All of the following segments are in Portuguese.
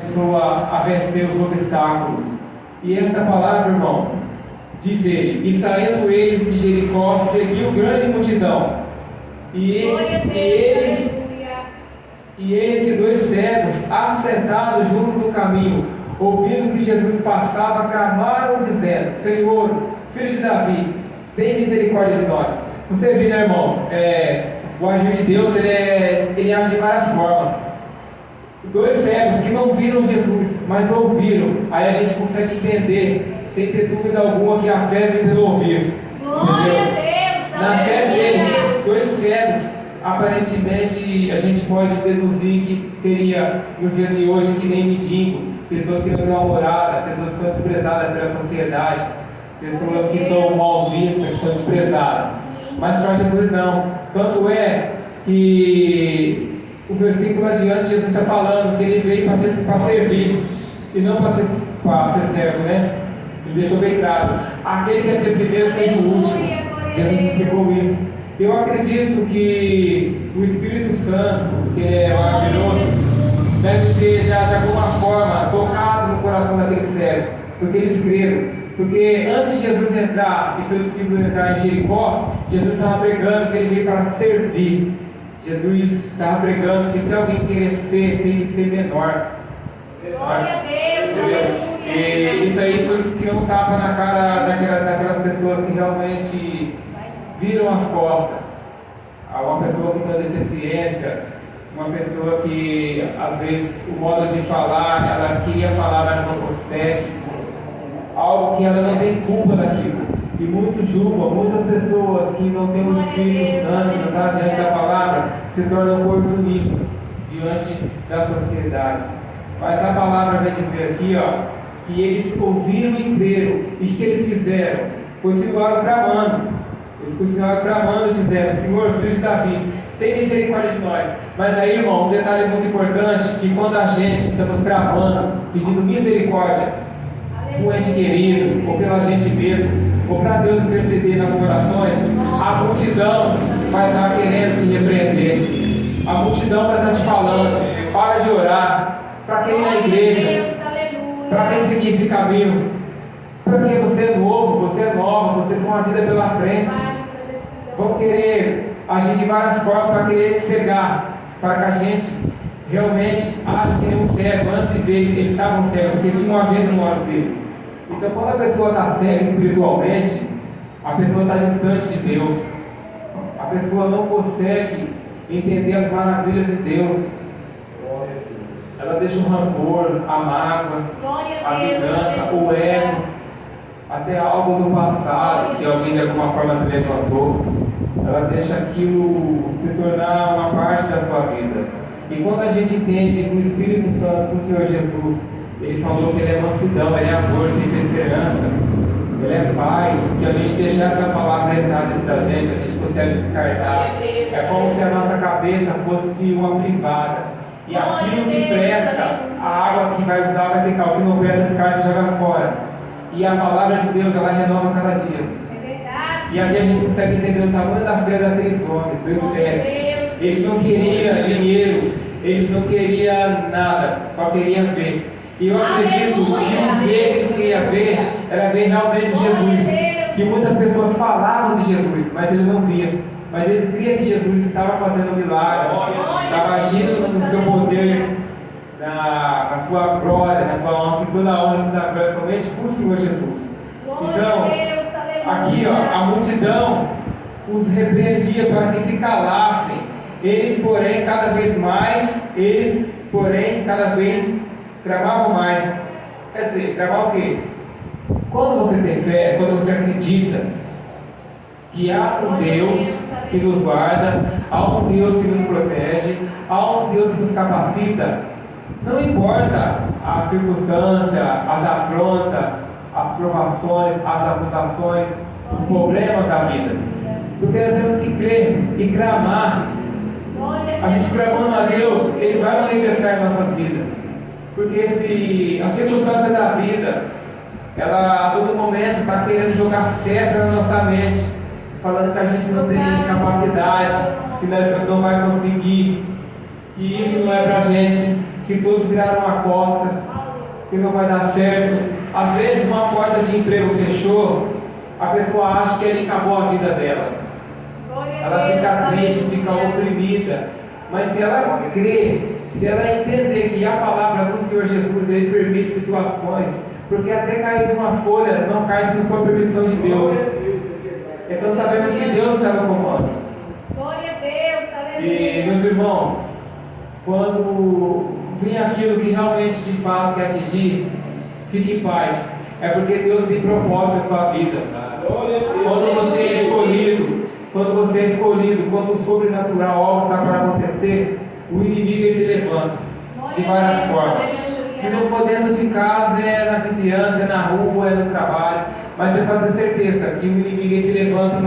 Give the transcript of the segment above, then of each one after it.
pessoa a vencer os obstáculos. E esta palavra, irmãos, diz ele: e saindo eles de Jericó, seguiu grande multidão. E eis que dois cegos, assentados junto do caminho, ouvindo que Jesus passava, clamaram dizendo: Senhor, filho de Davi, tem misericórdia de nós. Você viu, né, irmãos? O agir de Deus, ele age de várias formas. Dois cegos que não viram Jesus, mas ouviram. Aí a gente consegue entender, sem ter dúvida alguma, que a fé vem pelo ouvir. Glória a Deus! Na fé deles, dois cegos, aparentemente a gente pode deduzir que seria no dia de hoje que nem mendigo, pessoas que não têm uma morada, pessoas que são desprezadas pela sociedade, pessoas que são mal vistas, que são desprezadas. Mas para Jesus não. Tanto é que o versículo adiante, Jesus está falando que ele veio para servir e não para ser servo, né? Ele deixou bem claro: aquele que quer ser primeiro seja o último. Jesus explicou isso. Eu acredito que o Espírito Santo, que é maravilhoso, deve ter já de alguma forma tocado no coração daquele cego, porque eles creram. Porque antes de Jesus entrar e seus discípulos entrar em Jericó, Jesus estava pregando que ele veio para servir. Jesus estava pregando que se alguém querer ser, tem que ser menor. Glória a Deus, aleluia. E isso aí foi isso que deu um tapa na cara daquelas pessoas que realmente viram as costas. Uma pessoa que tem uma deficiência, uma pessoa que às vezes o modo de falar, ela queria falar, mas não consegue. Algo que ela não tem culpa daquilo. E muitos julgam, muitas pessoas que não têm o Espírito Santo, não está diante da palavra, se tornam oportunistas diante da sociedade. Mas a palavra vai dizer aqui, que eles ouviram e creram. E o que eles fizeram? Continuaram clamando. Eles continuaram clamando, dizendo: Senhor, filho de Davi, tem misericórdia de nós. Mas aí, irmão, um detalhe muito importante: que quando a gente estamos clamando, pedindo misericórdia, um ente querido, ou pela gente mesmo, ou para Deus interceder nas orações, a multidão vai estar querendo te repreender. A multidão vai estar te falando: para de orar, para que ir na igreja, para que seguir esse caminho, para que você é novo, você é nova, você tem uma vida pela frente. Vão querer agir de várias formas para querer cegar, para que a gente realmente ache que nem um cego. Antes de ver, eles estavam cegos, porque tinha uma venda no olhos deles. Então, quando a pessoa está cega espiritualmente, a pessoa está distante de Deus. A pessoa não consegue entender as maravilhas de Deus. Ela deixa o rancor, a mágoa, a vingança, o ego, até algo do passado que alguém de alguma forma se levantou. Ela deixa aquilo se tornar uma parte da sua vida. E quando a gente entende que o Espírito Santo, com o Senhor Jesus, ele falou que ele é mansidão, ele é amor, ele tem perseverança, ele é paz, que a gente deixar essa palavra entrar dentro da gente, a gente consegue descartar. É como se a nossa cabeça fosse uma privada. E aquilo que presta, a água que vai usar vai ficar, o que não presta, descarta e joga fora. E a palavra de Deus, ela renova cada dia. E aqui a gente consegue entender o tamanho da fé daqueles homens, dos cegos. Eles não queriam dinheiro, eles não queriam nada, só queriam ver. E eu acredito que o ver que eles queriam ver era ver realmente Jesus. Que muitas pessoas falavam de Jesus, mas ele não via. Mas eles criam que Jesus estava fazendo um milagre, estava agindo no seu poder, na sua glória, na sua honra, que toda a honra e toda a glória somente para o Senhor Jesus. Então, aqui a multidão os repreendia para que se calassem. Eles, porém, cada vez clamavam mais. Quer dizer, clamar o quê? Quando você tem fé, quando você acredita que há um Deus que nos guarda, há um Deus que nos protege, há um Deus que nos capacita, não importa a circunstância, as afrontas, as provações, as acusações, os problemas da vida, porque nós temos que crer e clamar. A gente clamando a Deus, Ele vai manifestar em nossas vidas. Porque se a circunstância da vida, ela a todo momento está querendo jogar seta na nossa mente, falando que a gente não tem capacidade, que nós não vai conseguir, que isso não é pra gente, que todos viraram a costa, que não vai dar certo. Às vezes uma porta de emprego fechou, a pessoa acha que ali acabou a vida dela. Ela fica triste, fica oprimida. Mas se ela crer, se ela entender que a palavra do Senhor Jesus, Ele permite situações, porque até cair de uma folha não cai se não for permissão de Deus. Então sabemos que Deus está no comando. Glória a Deus, E meus irmãos, quando vem aquilo que realmente de fato quer atingir, fique em paz. É porque Deus tem propósito na sua vida. Quando você é escolhido, quando o sobrenatural algo está para acontecer, o inimigo ele se levanta de várias formas. Se não for dentro de casa, é na vizinhança, é na rua, é no trabalho. Mas você pode ter certeza que o inimigo ele se levanta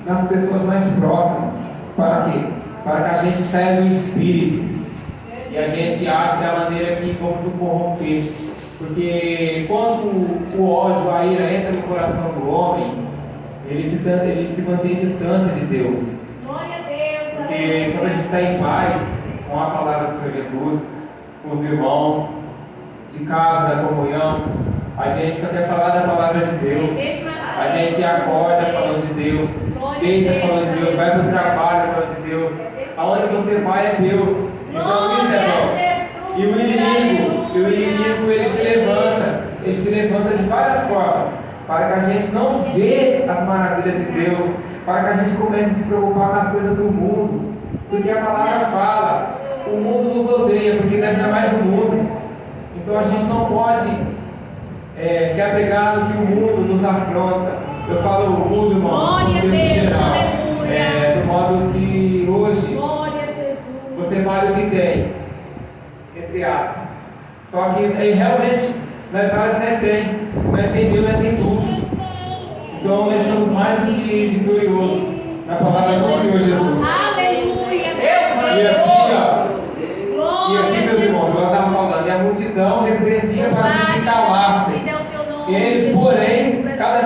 nas pessoas mais próximas. Para quê? Para que a gente saia do espírito e a gente age da maneira que vamos nos corromper. Porque quando o ódio, a ira entra no coração do homem, ele se mantém distância de Deus. Glória a Deus. Porque quando a gente está em paz com a palavra do Senhor Jesus, com os irmãos, de casa, da comunhão, a gente só quer falar da palavra de Deus. A gente acorda falando de Deus, deita falando de Deus, vai para o trabalho falando de Deus. Aonde você vai é Deus. Então isso é bom. E o inimigo ele se levanta de várias formas, para que a gente não vê as maravilhas de Deus, para que a gente comece a se preocupar com as coisas do mundo, porque a palavra fala, o mundo nos odeia, porque nós não é mais do mundo. Então a gente não pode se apegar no que o mundo nos afronta. Eu falo o mundo, irmão, no contexto geral, do modo que hoje você vale o que tem, entre aspas. Só que realmente nós vale o que nós tem. Se nós tem Deus, nós tem tudo. Então nós somos mais do que vitoriosos na palavra do Senhor Jesus. Aleluia. E aqui, meus irmãos, eu estava falando, e a multidão repreendia para que se calassem. E eles, porém, cada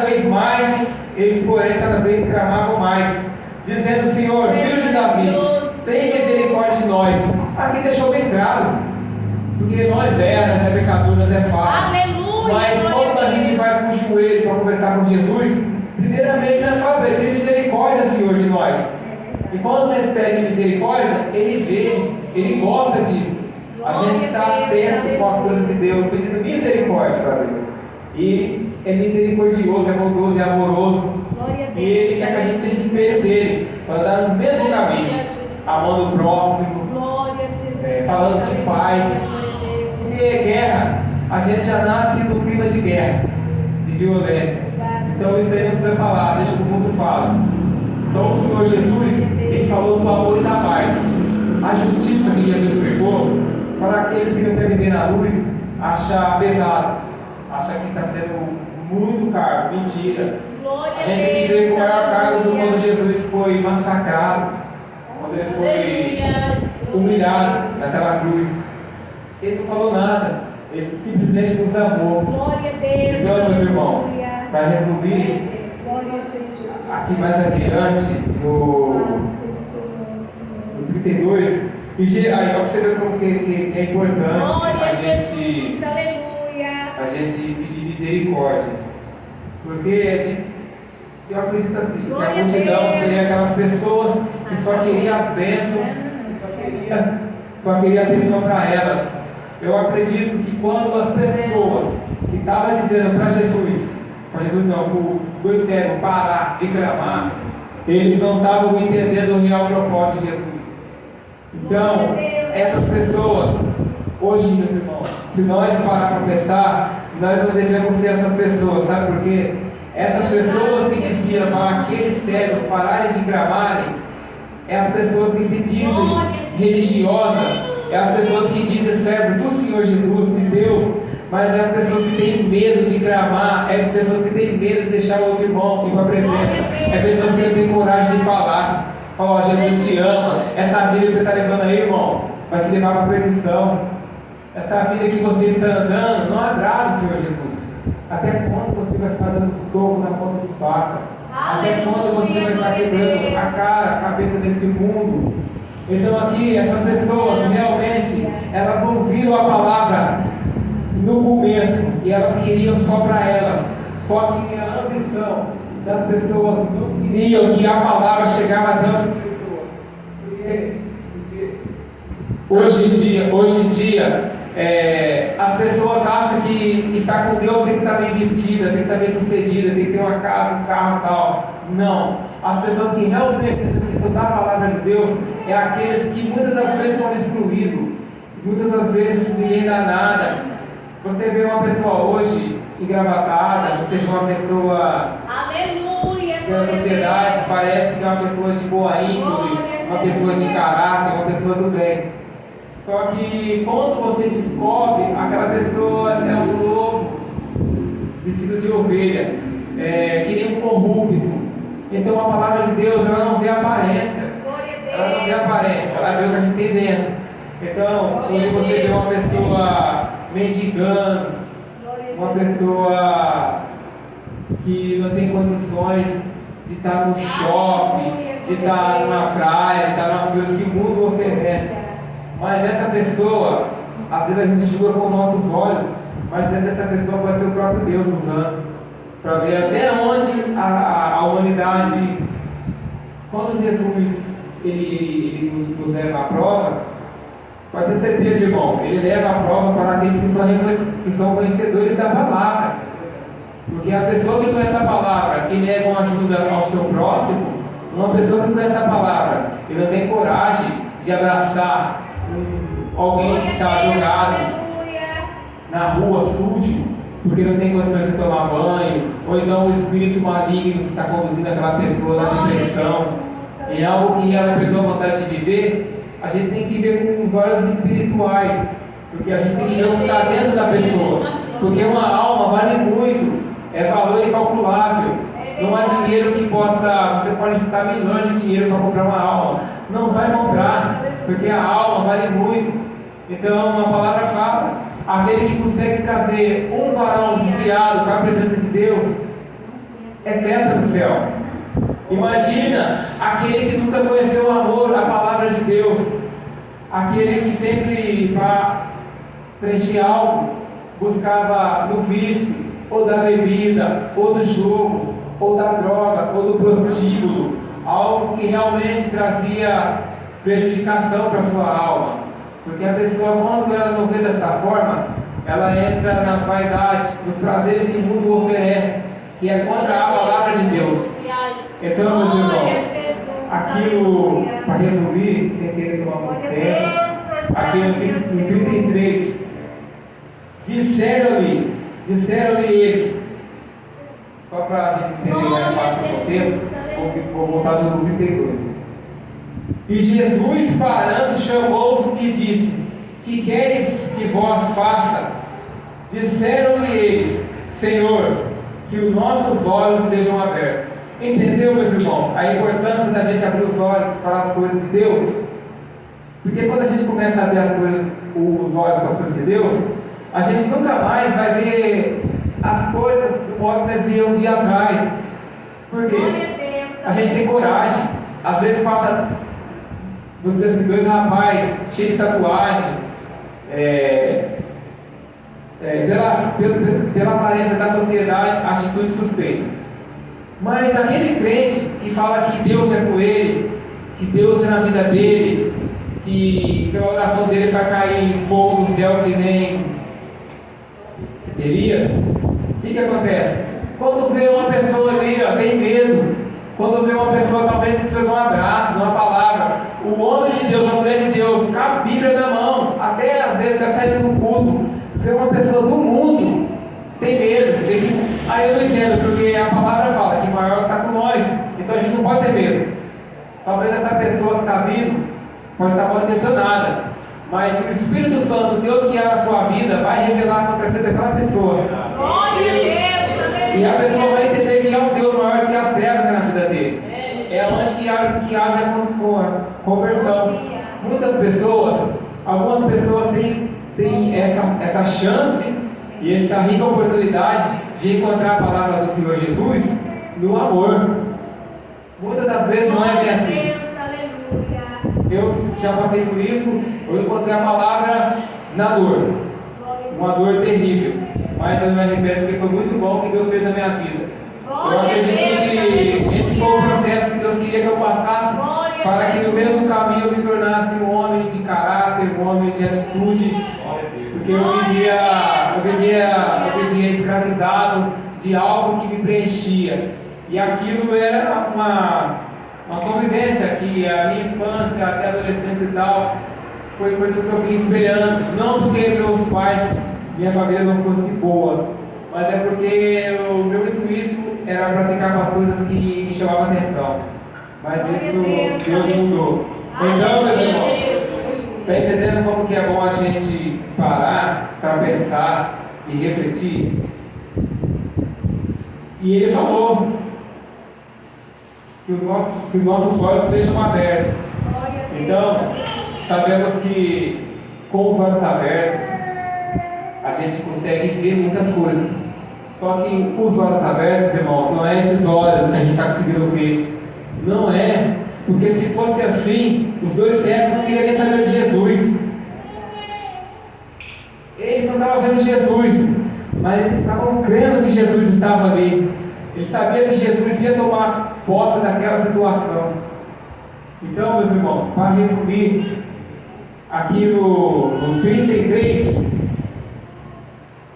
vez clamavam mais, dizendo: Senhor, filho de Davi, tem misericórdia de nós. Aqui deixou bem claro, porque nós é pecador, nós é falho. Aleluia. Mas quando a gente vai para o joelho para conversar com Jesus, primeiramente nós falamos: tem misericórdia, Senhor, de nós. E quando nós pedimos misericórdia, Ele vê, Ele gosta disso. A gente está atento com as coisas de Deus, pedindo misericórdia para Deus. E Ele é misericordioso, é bondoso, é amoroso. E Ele quer que a gente seja espelho dele, para andar no mesmo caminho, amando o próximo, falando de paz. Porque guerra, a gente já nasce no clima de guerra, de violência. Então isso aí não precisa falar, deixa que o mundo fala. Então o Senhor Jesus, Ele falou do amor e da paz. A justiça que Jesus pregou, para aqueles que não querem viver na luz, acha pesado, acha que está sendo muito caro, mentira. A gente tem que ver com o maior cargo quando Jesus foi massacrado, quando Ele foi humilhado naquela cruz. Ele não falou nada, Ele simplesmente nos amou. Então, meus irmãos, para resumir, aqui mais adiante, no 32, aí você vê como que é importante a gente pedir misericórdia. Porque eu acredito assim, que a multidão seria aquelas pessoas que só queriam as bênçãos, só queria atenção para elas. Eu acredito que quando as pessoas que estavam dizendo para Jesus não, para os dois cegos parar de clamar, eles não estavam entendendo o real propósito de Jesus. Então, essas pessoas, hoje, meus irmãos, se nós parar para pensar, nós não devemos ser essas pessoas, sabe por quê? Essas pessoas que diziam para aqueles cegos pararem de clamarem, é as pessoas que se dizem religiosas, é as pessoas que dizem servo do Senhor Jesus, de Deus, mas é as pessoas que têm medo de clamar, é pessoas que têm medo de deixar o outro irmão ir para a presença, é pessoas que não têm coragem de falar. Fala: ó, Jesus te ama, essa vida que você está levando aí, irmão, vai te levar para a perdição. Essa vida que você está andando não agrada o Senhor Jesus. Até quando você vai ficar dando soco na ponta de faca? Até quando você vai estar quebrando a cara, a cabeça desse mundo? Então aqui, essas pessoas realmente, elas ouviram a palavra no e elas queriam só para elas. Só que a ambição das pessoas não queriam que a palavra chegava até outra pessoa. Hoje em dia, as pessoas acham que estar com Deus tem que estar bem vestida, tem que estar bem sucedida, tem que ter uma casa, um carro e tal. Não. As pessoas que realmente necessitam da palavra de Deus é aqueles que muitas das vezes são excluídos. Muitas das vezes ninguém dá nada. Você vê uma pessoa hoje engravatada, você vê uma pessoa Aleluia, que na sociedade parece que é uma pessoa de boa índole, uma pessoa de caráter, uma pessoa do bem. Só que quando você descobre, aquela pessoa é um lobo vestido de ovelha, que nem um corrupto. Então a palavra de Deus, ela não vê aparência, ela não vê aparência, ela vê o que a gente tem dentro. Então, hoje você vê uma pessoa mendigando, uma pessoa que não tem condições de estar no shopping, de estar numa praia, de estar nas coisas que o mundo oferece. Mas essa pessoa, às vezes a gente julga com nossos olhos, mas dentro dessa pessoa pode ser o próprio Deus usando, para ver até onde a humanidade, quando Jesus ele nos leva à prova, pode ter certeza, irmão, ele leva a prova para aqueles que são conhecedores da palavra. Porque a pessoa que conhece a palavra e nega uma ajuda ao seu próximo, uma pessoa que conhece a palavra e não tem coragem de abraçar alguém que está jogado na rua sujo, porque não tem condições de tomar banho, ou então o espírito maligno que está conduzindo aquela pessoa na depressão, em algo que ela perdeu a vontade de viver, a gente tem que ver com os olhos espirituais, porque a gente tem que ver o que está dentro da pessoa, porque uma alma vale muito, é valor incalculável. Não há dinheiro que possa, você pode juntar milhões de dinheiro para comprar uma alma, não vai comprar, porque a alma vale muito. Então a palavra fala, aquele que consegue trazer um varão desviado para a presença de Deus, é festa no céu. Imagina aquele que nunca conheceu o amor, a palavra de Deus, aquele que sempre para preencher algo buscava no vício, ou da bebida, ou do jogo, ou da droga, ou do prostíbulo, algo que realmente trazia prejudicação para a sua alma. Porque a pessoa, quando ela não vê dessa forma, ela entra na vaidade, nos prazeres que o mundo oferece, que é contra a palavra de Deus. Então, meus irmãos, aquilo, para resumir, sem querer tomar muito tempo, aqui em 33, disseram-lhe eles, só para a gente entender mais fácil o contexto, vou voltar do 32. E Jesus, parando, chamou-os e disse: que queres que vós faça? Disseram-lhe eles: Senhor, que os nossos olhos sejam abertos. Entendeu, meus irmãos, a importância da gente abrir os olhos para as coisas de Deus? Porque quando a gente começa a abrir os olhos para as coisas de Deus, a gente nunca mais vai ver as coisas do modo que nós víamos um dia atrás. Porque a gente tem coragem. Às vezes passa, vou dizer assim, dois rapazes cheios de tatuagem, pela aparência da sociedade, atitude suspeita. Mas aquele crente que fala que Deus é com ele, que Deus é na vida dele, que pela oração dele vai cair fogo do céu que nem Elias, o que acontece? Quando vê uma pessoa ali, tem medo. Quando vê uma pessoa talvez que precisa de um abraço, de uma palavra, o homem de Deus, a mulher de Deus, com a Bíblia na mão, até às vezes está saindo do culto, vê uma pessoa do mundo, tem medo. Aí eu não entendo, porque a palavra fala que maior está com nós, então a gente não pode ter medo. Talvez essa pessoa que está vindo pode estar mal intencionada, mas o Espírito Santo, Deus que é a sua vida, vai revelar com perfeita aquela pessoa. Glória a Deus, e a pessoa vai entender que há um Deus maior do que as trevas que é na vida dele. É onde que haja a conversão. Muitas pessoas, algumas pessoas têm essa chance e essa rica oportunidade de encontrar a palavra do Senhor Jesus no amor. Muitas das vezes não é bem assim. Eu já passei por isso, eu encontrei a palavra na dor, uma dor terrível. mas eu me arrependo porque foi muito bom o que Deus fez na minha vida. Eu Glória a acredito Deus, que esse foi o processo que Deus queria que eu passasse Glória a para que no Jesus. meio do caminho eu me tornasse um homem de caráter, um homem de atitude, porque eu vivia escravizado de algo que me preenchia, e aquilo era uma convivência que a minha infância até a adolescência e tal, foi coisas que eu vim espelhando, não porque meus pais, minha família não fossem boas, mas é porque o meu intuito era praticar as coisas que me chamavam a atenção. Mas isso Deus mudou. Então, meus irmãos, está entendendo como que é bom a gente parar para pensar e refletir? E Ele falou que os nossos olhos sejam abertos. Então, sabemos que com os olhos abertos a gente consegue ver muitas coisas. Só que os olhos abertos, irmãos, não é esses olhos que a gente está conseguindo ver. Não é, porque se fosse assim, os dois cegos não queriam nem saber de Jesus. Eles não estavam vendo Jesus, mas eles estavam crendo que Jesus estava ali. Eles sabiam que Jesus ia tomar posse daquela situação. Então, meus irmãos, para resumir, aqui no 33,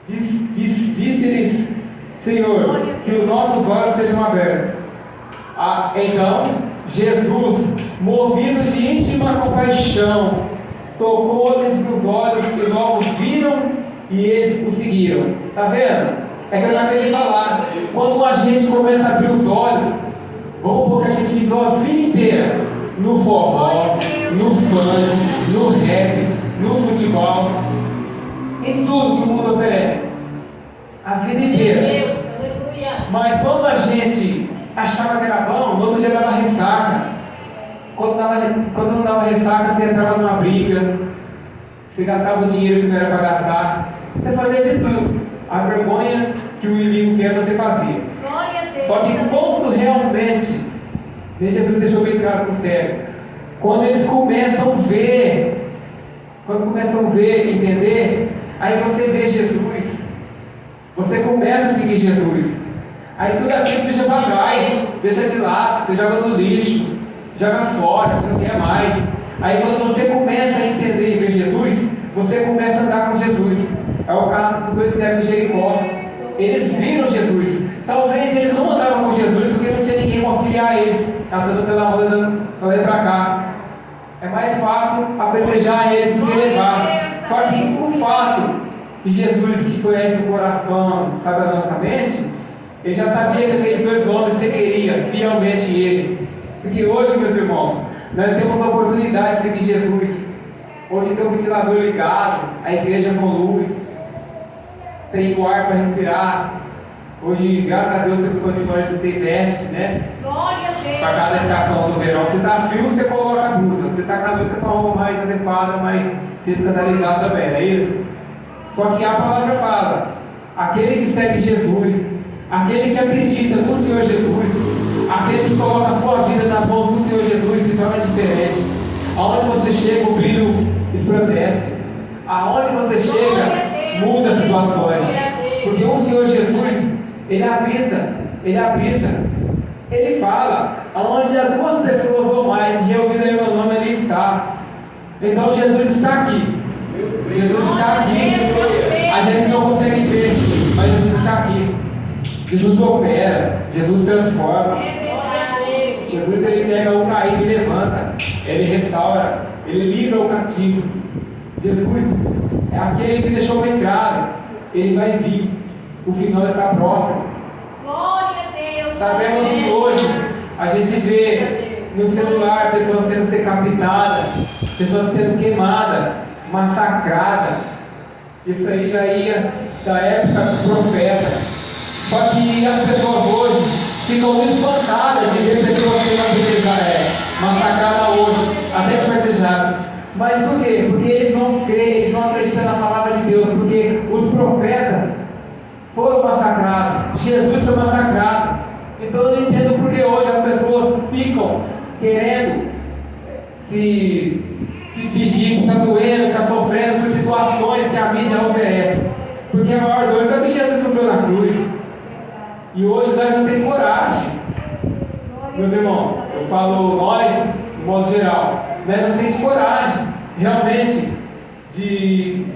disse-lhes, Senhor, que os nossos olhos sejam abertos. Então, Jesus, movido de íntima compaixão, tocou-lhes nos olhos e logo viram e eles o seguiram. Está vendo? É que eu acabei de falar. Quando a gente começa a abrir os olhos, vamos pôr que a gente viveu a vida inteira no forró, no funk, no rap, no futebol, em tudo que o mundo oferece. A vida inteira. Mas quando a gente achava que era bom, no outro dia dava ressaca. Quando não dava ressaca, você entrava numa briga, você gastava o dinheiro que não era para gastar, você fazia de tudo. A vergonha que o inimigo quer, você fazia. Só que quando realmente, Jesus deixou bem claro para o cego, quando eles começam a ver, entender, aí você vê Jesus, você começa a seguir Jesus, aí tudo aquilo você deixa para trás, deixa de lado, você joga no lixo, joga fora, você não quer mais. Aí quando você começa a entender e ver Jesus, você começa a andar com Jesus. É o caso dos dois cegos de Jericó. Eles viram Jesus. Talvez eles não andavam com Jesus porque não tinha ninguém para auxiliar eles, catando pela mão e dando para lá e para cá. É mais fácil apedrejar eles do que levar. Só que o fato que Jesus, que conhece o coração, sabe a nossa mente, ele já sabia que aqueles dois homens seguiriam fielmente ele. Porque hoje, meus irmãos, nós temos a oportunidade de seguir Jesus. Hoje tem o ventilador ligado, a igreja com luz, tem o ar para respirar. Hoje, graças a Deus, temos condições de ter veste, né? Para cada estação do verão. Se está frio, você coloca a blusa. Se está calor, você coloca a roupa mais adequada, mais se escandalizar também, não é isso? Só que a palavra fala: aquele que segue Jesus, aquele que acredita no Senhor Jesus, aquele que coloca a sua vida nas mãos do Senhor Jesus, se torna diferente. Aonde você chega, o brilho esplendece. Aonde você chega, muda as situações. Porque o Senhor Jesus, Ele habita. Ele fala: aonde há duas pessoas ou mais reunidas em meu nome, Ele está. Então Jesus está aqui. Jesus está aqui. A gente não consegue ver, mas Jesus está aqui. Jesus opera, Jesus transforma. Jesus, Ele pega o caído e levanta. Ele restaura, Ele livra o cativo. Jesus é aquele que deixou bem claro: Ele vai vir, o final está próximo. Sabemos que hoje a gente vê no celular pessoas sendo decapitadas, pessoas sendo queimadas, massacradas. Isso aí já ia da época dos profetas. Só que as pessoas hoje ficam espantadas de ver pessoas sendo massacradas hoje, até espartejadas. Mas por quê? Porque eles não creem, eles não acreditam na palavra de Deus, porque os profetas foram massacrados, Jesus foi massacrado. Então eu não entendo porque hoje as pessoas ficam querendo se fingir que está doendo, está sofrendo por situações que a mídia oferece. Porque a maior dor foi que Jesus E hoje nós não temos coragem, meus irmãos, eu falo nós, de modo geral, nós não temos coragem, realmente, de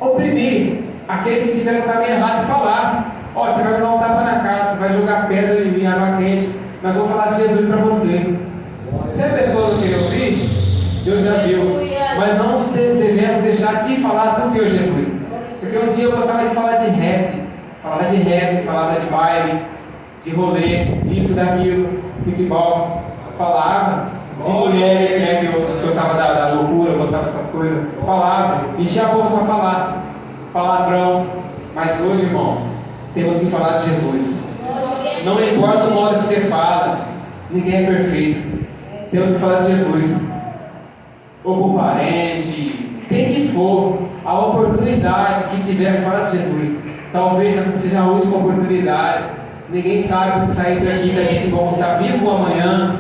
oprimir aquele que estiver no caminho errado e falar: ó, você vai me dar um tapa na cara, você vai jogar pedra em mim, água quente, mas vou falar de Jesus para você. Se a pessoa não querer ouvir, Deus já viu, mas não devemos deixar de falar do Senhor Jesus. Porque um dia eu gostava de falar de rap, falava de baile, de rolê, disso, daquilo, futebol, falava de mulheres, né, que eu gostava da loucura, eu gostava dessas coisas, falava, enchia a boca para falar, palavrão. Mas hoje, irmãos, temos que falar de Jesus. Não importa o modo que você fala, ninguém é perfeito. Temos que falar de Jesus. Ou com parente, quem que for, a oportunidade que tiver, fala de Jesus. Talvez essa seja a última oportunidade. Ninguém sabe quando sair daqui se a gente vai estar vivo amanhã.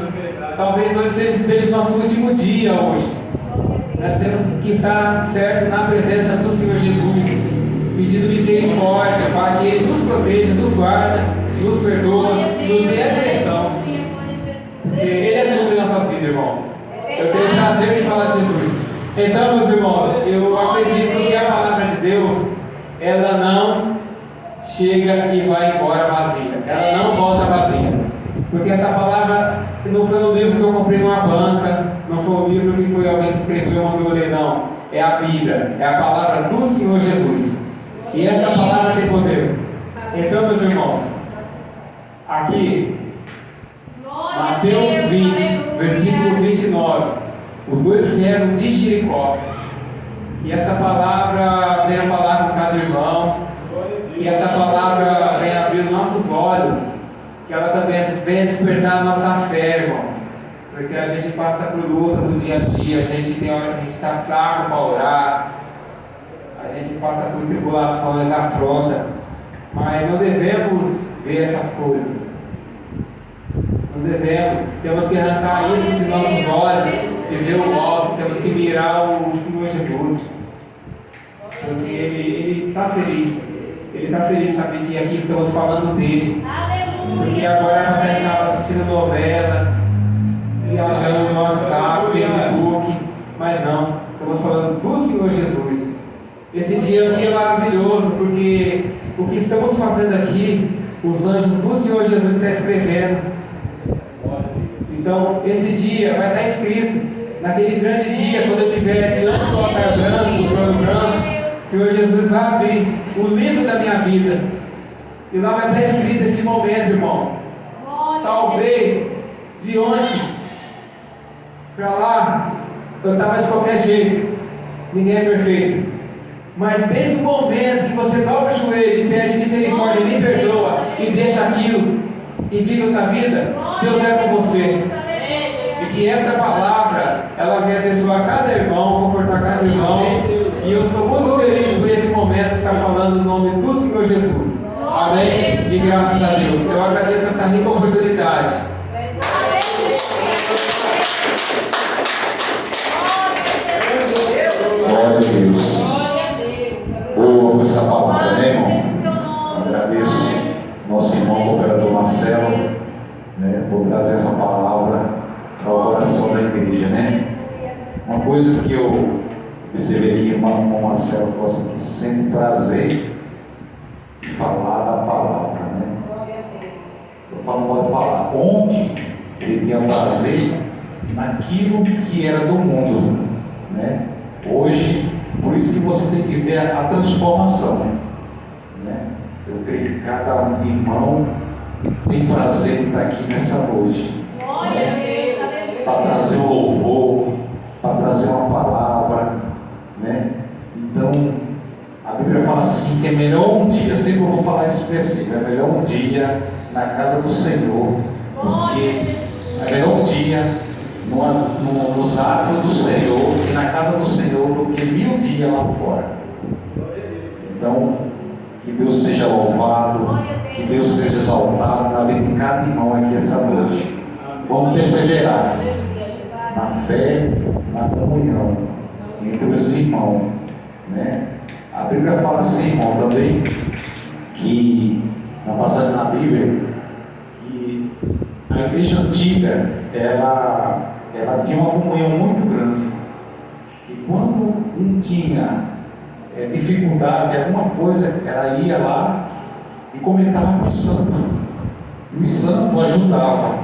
Talvez hoje seja o nosso último dia hoje. Nós temos que estar certo na presença do Senhor Jesus, pedindo misericórdia para que Ele nos proteja, nos guarda, nos perdoa, nos dê a direção. Porque Ele é tudo em nossas vidas, irmãos. Eu tenho o prazer de falar de Jesus. Então, meus irmãos, eu acredito que a palavra de Deus, ela não chega e vai embora vazia. Ela não volta vazia. Porque essa palavra não foi um livro que eu comprei numa banca, não foi um livro que foi alguém que escreveu e mandou ler, não. É a Bíblia, é a palavra do Senhor Jesus. E essa palavra tem poder. Então, meus irmãos, aqui, Mateus 20, versículo 29, os dois cegos de Jericó. Que essa palavra venha falar com cada irmão, que essa palavra venha abrir nossos olhos, que ela também venha despertar a nossa fé, irmãos. Porque a gente passa por luta no dia a dia, a gente tem hora que a gente está fraco para orar, a gente passa por tribulações, afronta, mas não devemos ver essas coisas. Não devemos, temos que arrancar isso de nossos olhos e ver o alto, temos que mirar o Senhor Jesus. Porque Ele está feliz. Ele está feliz, sabe, que aqui estamos falando dele. Porque agora a gente estava assistindo novela, viajando no WhatsApp, Facebook, mas não, estamos falando do Senhor Jesus. Esse dia é um dia maravilhoso, porque o que estamos fazendo aqui, os anjos do Senhor Jesus estão escrevendo. Então, esse dia vai estar escrito, naquele grande dia, quando eu estiver diante do altar branco, do trono branco, o Senhor Jesus vai abrir o livro da minha vida. E lá vai estar escrito este momento, irmãos. Talvez de ontem para lá eu estava de qualquer jeito. Ninguém é perfeito. Mas desde o momento que você dobra o joelho e pede misericórdia, me perdoa e deixa aquilo e vive outra vida, Deus é com você. E que esta palavra ela venha abençoar cada irmão, confortar cada irmão. E eu sou muito feliz por esse momento estar falando em nome do Senhor Jesus. Amém? E graças a Deus. Eu agradeço esta rica oportunidade. Glória a Deus. Boa foi essa palavra, né, irmão? Agradeço nosso irmão cooperador Marcelo, né, por trazer essa palavra para o coração da igreja, né? Uma coisa que eu observei aqui, o irmão Marcelo falou assim, que sente prazer em falar da palavra, né? Eu falo, pode falar, ontem ele tinha prazer naquilo que era do mundo, né? Hoje, por isso que você tem que ver a transformação, né? Eu creio que cada irmão tem prazer em estar aqui nessa noite, né? Para trazer um louvor, para trazer uma palavra, né? Então, a Bíblia fala assim, que é melhor um dia, sempre eu vou falar esse versículo, é melhor um dia na casa do Senhor, porque é melhor um dia nos átrios do Senhor e na casa do Senhor do que 1000 dias lá fora. Então, que Deus seja louvado, que Deus seja exaltado na vida de cada irmão aqui essa noite. Vamos perseverar na fé, na comunhão entre os irmãos, né? A Bíblia fala assim, irmão, também, que na passagem na Bíblia antiga, ela tinha uma comunhão muito grande. E quando um tinha dificuldade, alguma coisa, ela ia lá e comentava com o santo. E o santo ajudava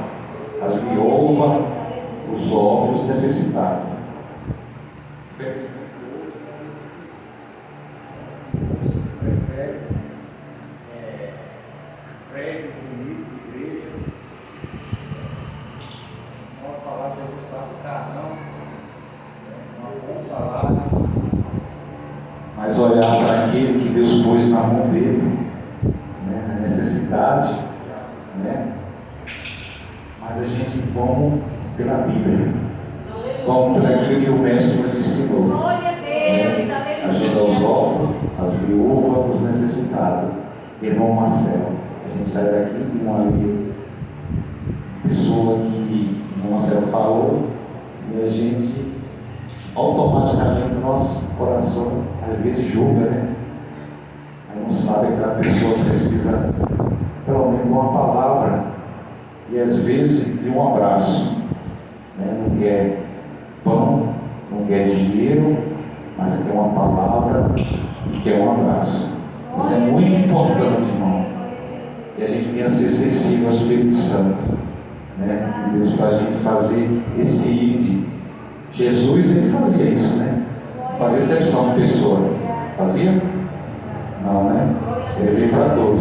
as viúvas, os órfãos necessitados. Prefere prédio bonito, igreja, pode falar de Jesus sabe carrão, um bom salário. Mas olhar para aquele que Deus pôs na mão dele, né, na necessidade, né? Mas a gente vamos pela Bíblia, vamos por aquilo que o Mestre nos ensinou. Glória a Deus, Ajuda os órfãos, as viúvas, os necessitados. Irmão Marcelo, a gente sai daqui, tem uma pessoa que o Marcelo falou, e a gente automaticamente, nosso coração às vezes julga, né? Aí não sabe que aquela pessoa precisa pelo menos de uma palavra e às vezes de um abraço, né? Não quer pão, não quer dinheiro, mas quer uma palavra e quer um abraço. Isso é muito importante, irmão, que a gente venha ser sensível ao Espírito Santo, né? E Deus, para a gente fazer esse ide. Jesus, ele fazia isso, né? Fazia exceção de pessoa. Fazia? Não, né? Ele veio para todos.